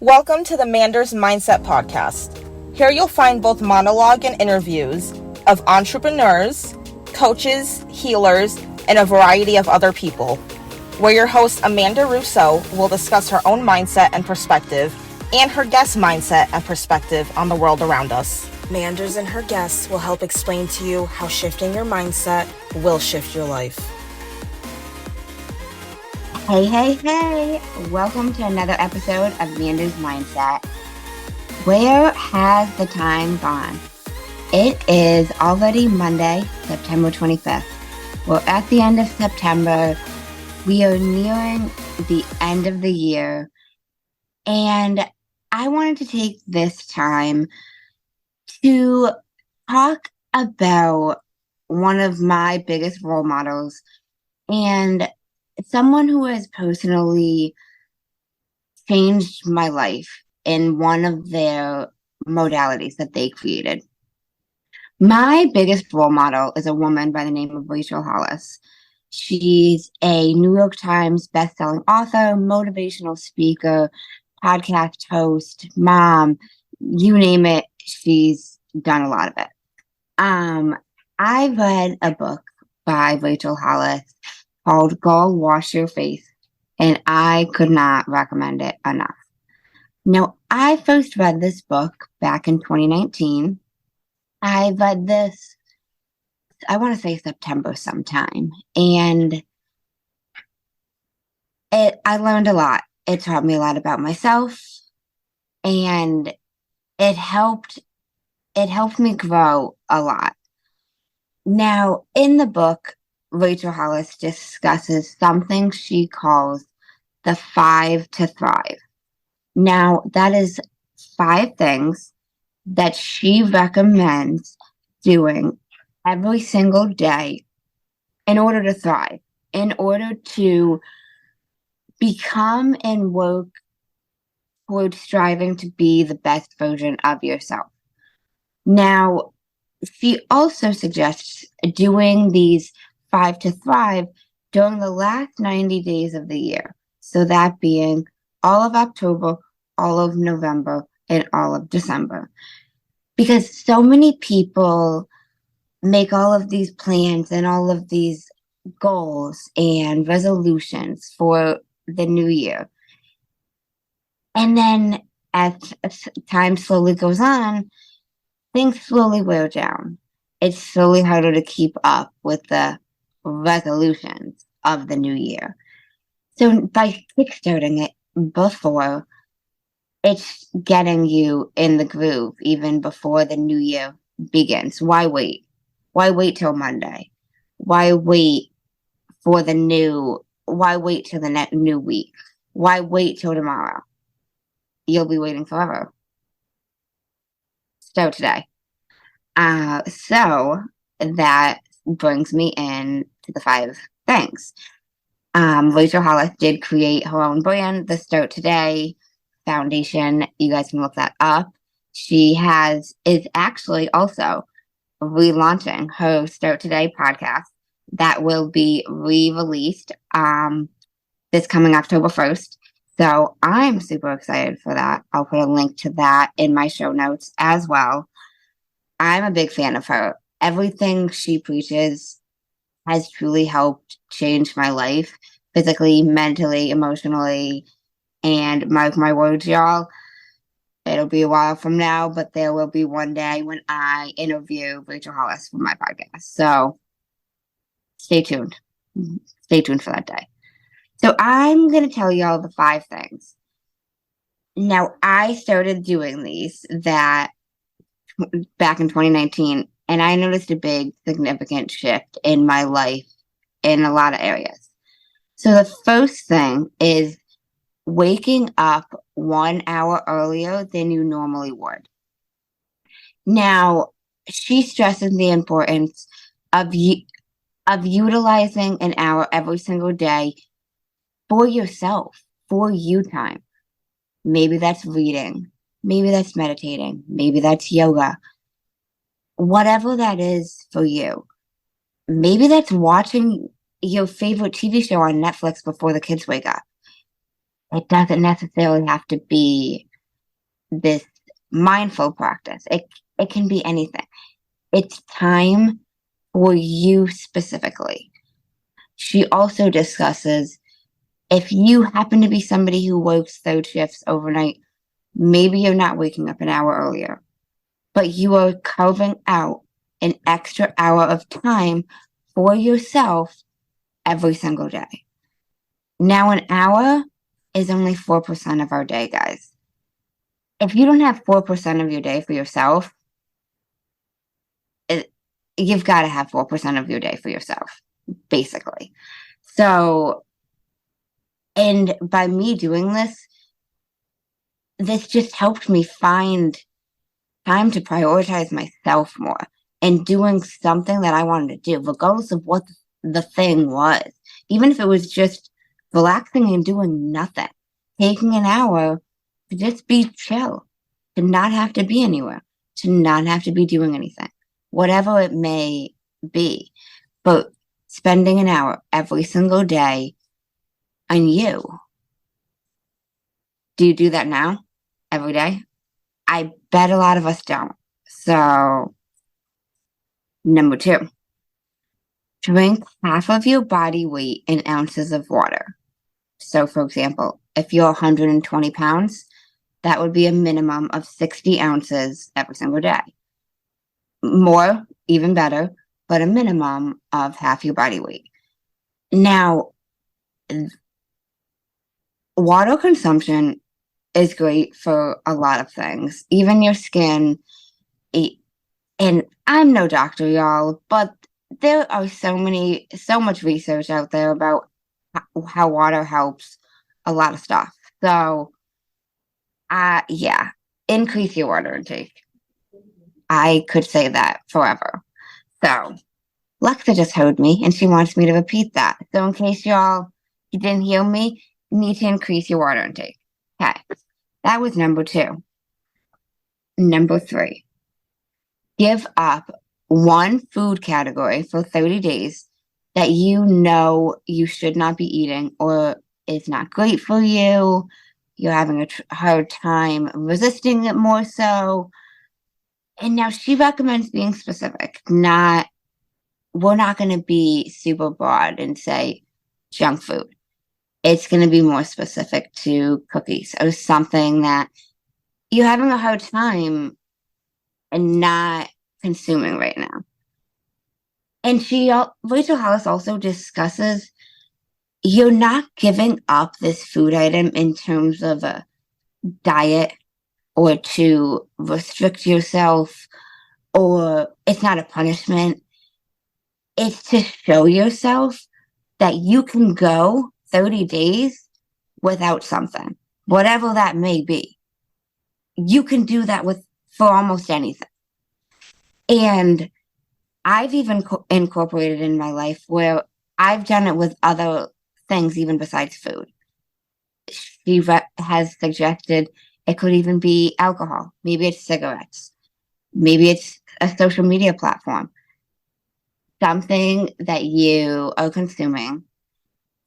Welcome to the Manders Mindset Podcast. Here you'll find both monologue and interviews of entrepreneurs, coaches, healers, and a variety of other people, where your host Amanda Russo will discuss her own mindset and perspective and her guest mindset and perspective on the world around us. Manders and her guests will help explain to you how shifting your mindset will shift your life. Hey. Welcome to another episode of Manders Mindset. Where has the time gone? It is already Monday, September 25th. We're at the end of September. We are nearing the end of the year. And I wanted to take this time to talk about one of my biggest role models and someone who has personally changed my life in one of their modalities that they created. My biggest role model is a woman by the name of Rachel Hollis. She's a New York Times bestselling author, motivational speaker, podcast host, mom, you name it, she's done a lot of it. I read a book by Rachel Hollis called Go Wash Your Face, and I could not recommend it enough. Now, I first read this book back in 2019. I read this, I want to say September sometime, and I learned a lot. It taught me a lot about myself, and it helped me grow a lot. Now, in the book, Rachel Hollis discusses something she calls the 5 to Thrive. Now, that is 5 things that she recommends doing every single day in order to thrive, in order to become and work towards striving to be the best version of yourself. Now, she also suggests doing these 5 to Thrive during the last 90 days of the year. So that being all of October, all of November, and all of December. Because so many people make all of these plans and all of these goals and resolutions for the new year. And then as time slowly goes on, things slowly wear down. It's slowly harder to keep up with the resolutions of the new year. So by kickstarting it before, it's getting you in the groove even before the new year begins. Why wait? Why wait till Monday? Why wait till the new week? Why wait till tomorrow? You'll be waiting forever. So today. So that brings me in to the 5 things. Rachel Hollis did create her own brand, the Start Today Foundation. You guys can look that up. She is actually also relaunching her Start Today podcast that will be re-released this coming October 1st. So I'm super excited for that. I'll put a link to that in my show notes as well. I'm a big fan of her. Everything she preaches has truly helped change my life, physically, mentally, emotionally, and mark my words, y'all. It'll be a while from now, but there will be one day when I interview Rachel Hollis for my podcast. So stay tuned. Stay tuned for that day. So I'm going to tell y'all the 5 things. Now, I started doing these back in 2019, and I noticed a big, significant shift in my life in a lot of areas. So the first thing is waking up 1 hour earlier than you normally would. Now, she stresses the importance of utilizing an hour every single day for yourself, for you time. Maybe that's reading. Maybe that's meditating. Maybe that's yoga. Whatever that is for you. Maybe that's watching your favorite TV show on Netflix before the kids wake up. It doesn't necessarily have to be this mindful practice. It can be anything. It's time for you specifically. She also discusses if you happen to be somebody who works third shifts overnight, maybe you're not waking up an hour earlier, but you are carving out an extra hour of time for yourself every single day. Now, an hour is only 4% of our day, guys. If you don't have 4% of your day for yourself, you've got to have 4% of your day for yourself, basically. So, and by me doing this just helped me find time to prioritize myself more and doing something that I wanted to do, regardless of what the thing was. Even if it was just relaxing and doing nothing, taking an hour to just be chill, to not have to be anywhere, to not have to be doing anything, whatever it may be. But spending an hour every single day on you. Do you do that now? Every day? I bet a lot of us don't. So, number 2, drink half of your body weight in ounces of water. So, for example, if you're 120 pounds, that would be a minimum of 60 ounces every single day. More, even better, but a minimum of half your body weight. Now, water consumption is great for a lot of things, even your skin. And I'm no doctor, y'all, but there are so much research out there about how water helps a lot of stuff. So, yeah, increase your water intake. I could say that forever. So, Lexa just heard me and she wants me to repeat that. So, in case you didn't hear me, you need to increase your water intake. Okay, that was number 2. Number 3, give up one food category for 30 days that you know you should not be eating or is not great for you. You're having a hard time resisting it more so. And now she recommends being specific. We're not going to be super broad and say junk food. It's going to be more specific to cookies or something that you're having a hard time and not consuming right now. And Rachel Hollis also discusses you're not giving up this food item in terms of a diet or to restrict yourself, or it's not a punishment. It's to show yourself that you can go 30 days without something, whatever that may be. You can do that for almost anything. And I've even incorporated in my life where I've done it with other things, even besides food. She has suggested it could even be alcohol. Maybe it's cigarettes. Maybe it's a social media platform. Something that you are consuming.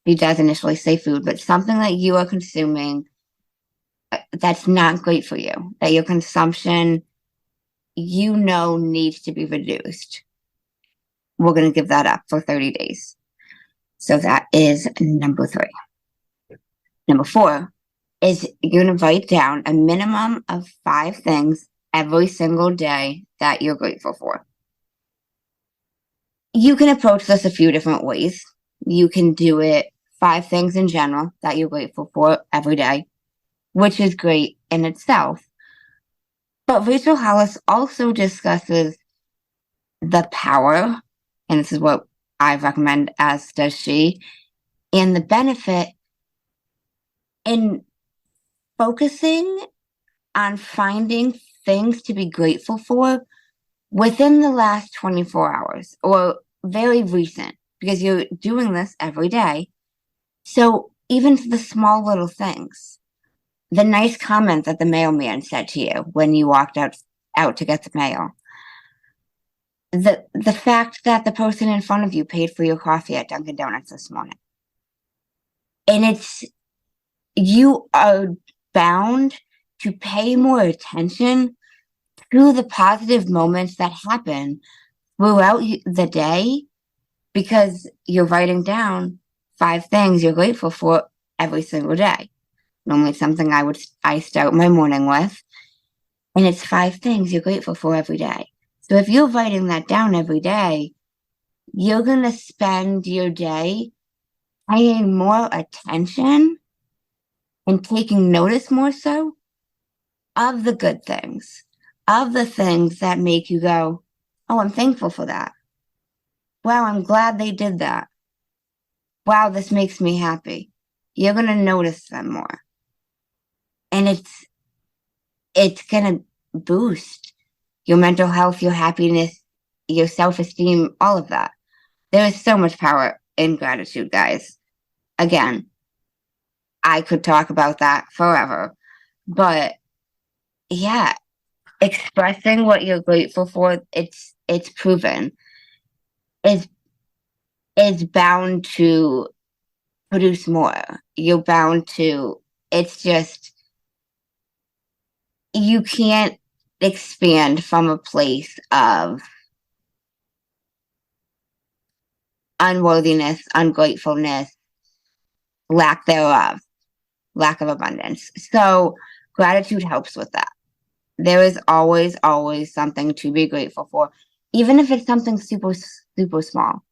She does initially say food, but something that you are consuming that's not great for you, that your consumption, needs to be reduced. We're going to give that up for 30 days. So that is number 3. Number 4 is you're going to write down a minimum of 5 things every single day that you're grateful for. You can approach this a few different ways. You can do it 5 things in general that you're grateful for every day, which is great in itself. But Rachel Hollis also discusses the power, and this is what I recommend, as does she, and the benefit in focusing on finding things to be grateful for within the last 24 hours or very recent, because you're doing this every day. So even the small little things, the nice comment that the mailman said to you when you walked out to get the mail, the fact that the person in front of you paid for your coffee at Dunkin' Donuts this morning. And you are bound to pay more attention to the positive moments that happen throughout the day, because you're writing down 5 things you're grateful for every single day. Normally it's something I start my morning with, and it's 5 things you're grateful for every day. So if you're writing that down every day, you're going to spend your day paying more attention and taking notice more so of the good things, of the things that make you go, oh, I'm thankful for that. Wow, I'm glad they did that. Wow, this makes me happy. You're going to notice them more. And it's going to boost your mental health, your happiness, your self-esteem, all of that. There is so much power in gratitude, guys. Again, I could talk about that forever. But yeah, expressing what you're grateful for, it's proven, is bound to produce more. You're bound to, it's just, you can't expand from a place of unworthiness, ungratefulness, lack thereof, lack of abundance. So gratitude helps with that. There is always, always something to be grateful for, even if it's something super, super small.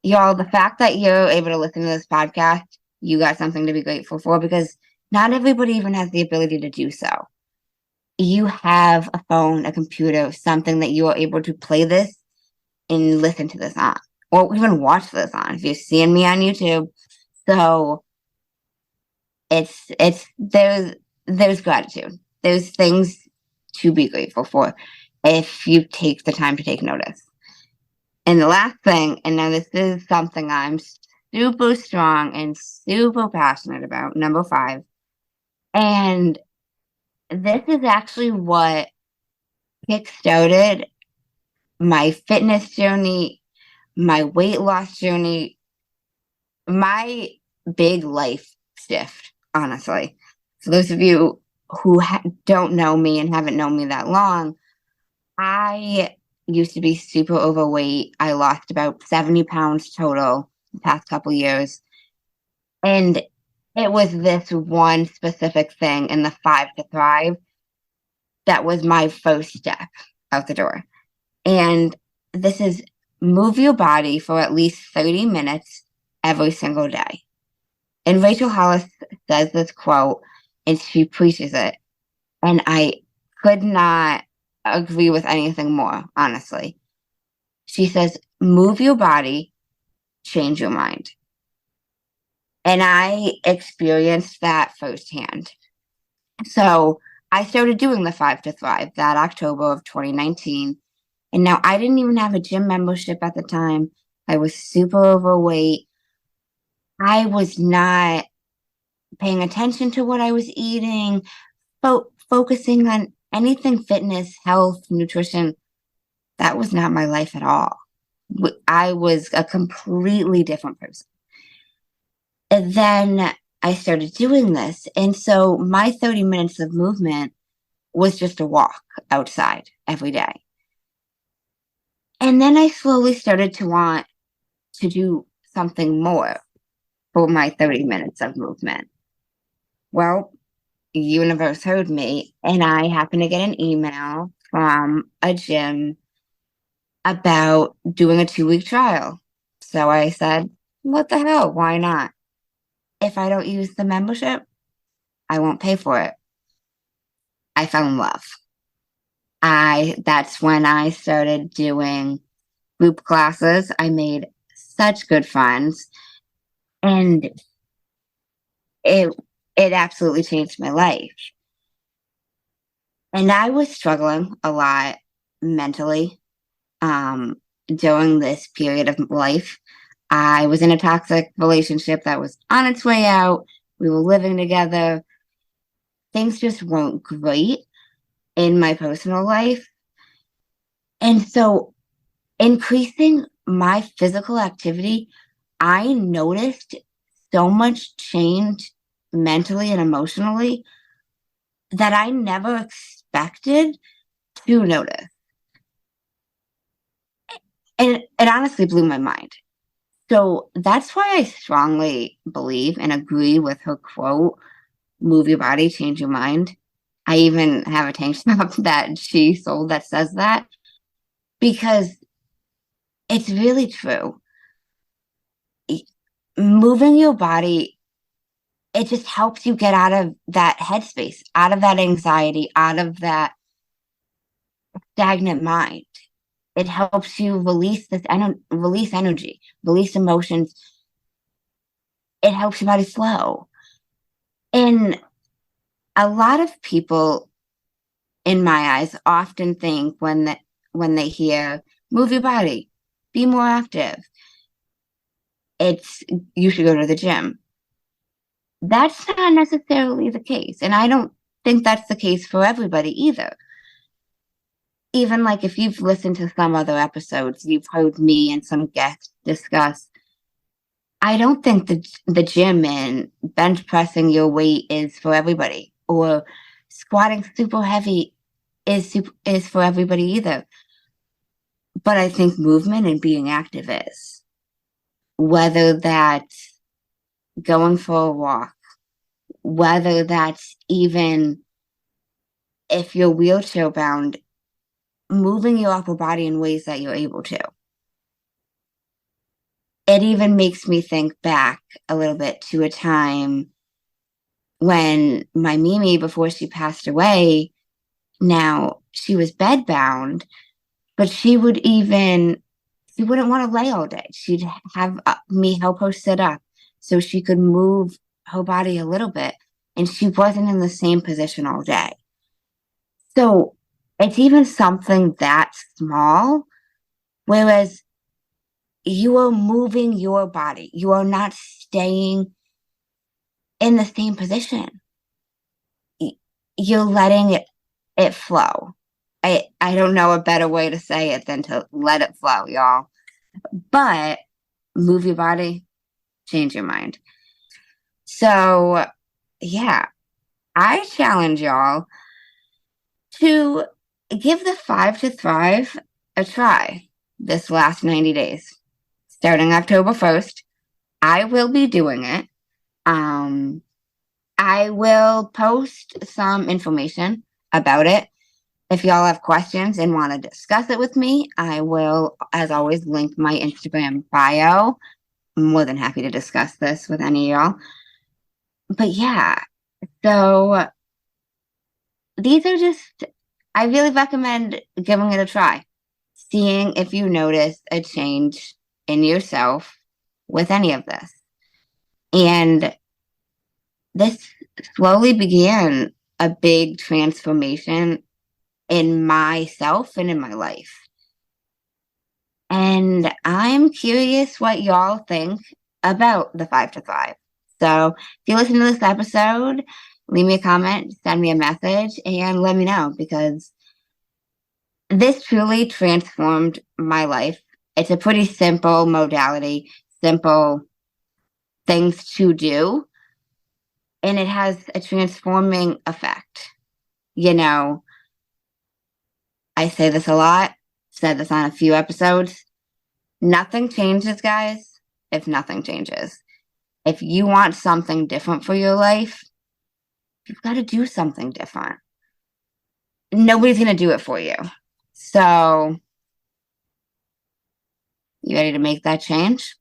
Y'all, the fact that you're able to listen to this podcast, you got something to be grateful for, because not everybody even has the ability to do so. You have a phone, a computer, something that you are able to play this and listen to this on, or even watch this on if you're seeing me on YouTube. So there's gratitude. There's things to be grateful for if you take the time to take notice. And the last thing, and now this is something I'm super strong and super passionate about, number 5. And this is actually what kickstarted my fitness journey, my weight loss journey, my big life shift, honestly. For those of you who don't know me and haven't known me that long, I used to be super overweight. I lost about 70 pounds total the past couple years. And it was this one specific thing in the 5 to Thrive that was my first step out the door. And this is move your body for at least 30 minutes every single day. And Rachel Hollis says this quote, and she preaches it. And I could not agree with anything more, honestly. She says, move your body, change your mind. And I experienced that firsthand. So I started doing the 5 to Thrive that October of 2019. And now I didn't even have a gym membership at the time. I was super overweight. I was not paying attention to what I was eating, focusing on anything fitness, health, nutrition. That was not my life at all. I was a completely different person. And then I started doing this. And so my 30 minutes of movement was just a walk outside every day. And then I slowly started to want to do something more for my 30 minutes of movement. Well, the universe heard me, and I happened to get an email from a gym about doing a 2-week trial. So I said, what the hell? Why not? If I don't use the membership, I won't pay for it. I fell in love. That's when I started doing group classes. I made such good friends, and it absolutely changed my life. And I was struggling a lot mentally during this period of life. I was in a toxic relationship that was on its way out. We were living together. Things just weren't great in my personal life. And so increasing my physical activity, I noticed so much change mentally and emotionally that I never expected to notice. And it honestly blew my mind. So that's why I strongly believe and agree with her quote, move your body, change your mind. I even have a tank top that she sold that says that because it's really true. Moving your body, it just helps you get out of that headspace, out of that anxiety, out of that stagnant mind. It helps you release energy, release emotions. It helps your body flow. And a lot of people, in my eyes, often think when they hear move your body, be more active, it's you should go to the gym. That's not necessarily the case. And I don't think that's the case for everybody either. Even like if you've listened to some other episodes, you've heard me and some guests discuss. I don't think the gym and bench pressing your weight is for everybody, or squatting super heavy is for everybody either. But I think movement and being active is. Whether that's going for a walk, whether that's even if you're wheelchair bound, moving your upper body in ways that you're able to. It even makes me think back a little bit to a time when my Mimi, before she passed away, now she was bedbound, but she wouldn't want to lay all day. She'd have me help her sit up so she could move her body a little bit, and she wasn't in the same position all day. So it's even something that small, whereas you are moving your body. You are not staying in the same position. You're letting it flow. I don't know a better way to say it than to let it flow, y'all. But move your body, change your mind. So, yeah, I challenge y'all to give the 5 to Thrive a try this last 90 days. Starting October 1st, I will be doing it. I will post some information about it. If y'all have questions and want to discuss it with me, I will, as always, link my Instagram bio. I'm more than happy to discuss this with any of y'all. But yeah, so these are just, I really recommend giving it a try, seeing if you notice a change in yourself with any of this. And this slowly began a big transformation in myself and in my life. And I'm curious what y'all think about the 5 to Thrive. So if you listen to this episode, leave me a comment, send me a message, and let me know, because this truly transformed my life. It's a pretty simple modality, simple things to do, and it has a transforming effect. You know, I say this a lot, said this on a few episodes. Nothing changes, guys, if nothing changes. If you want something different for your life, you've got to do something different. Nobody's going to do it for you. So, you ready to make that change?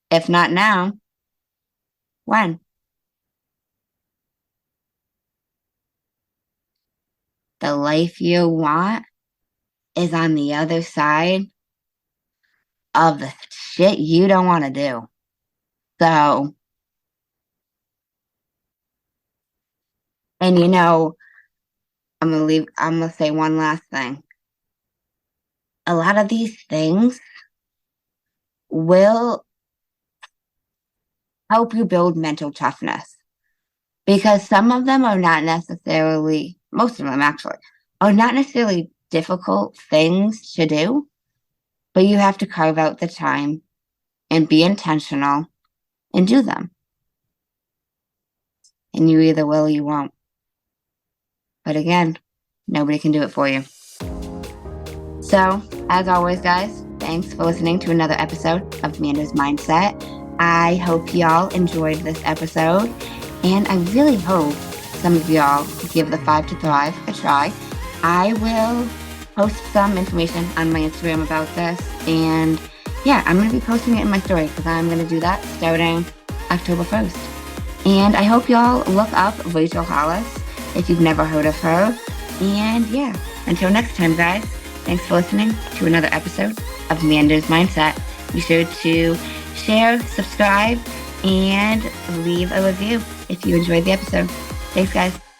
If not now, when? The life you want is on the other side of the shit you don't want to do. So, and you know, I'm gonna say one last thing. A lot of these things will help you build mental toughness, because some of them are not necessarily, most of them actually, are not necessarily difficult things to do, but you have to carve out the time and be intentional and do them. and you either will or you won't. But again, nobody can do it for you. So, as always, guys, thanks for listening to another episode of Amanda's Mindset. I hope y'all enjoyed this episode, and I really hope some of y'all give the 5 to Thrive a try. I will post some information on my Instagram about this, and yeah, I'm going to be posting it in my story because I'm going to do that starting October 1st. And I hope y'all look up Rachel Hollis if you've never heard of her. And yeah, until next time, guys, thanks for listening to another episode of Amanda's Mindset. Be sure to share, subscribe, and leave a review if you enjoyed the episode. Thanks, guys.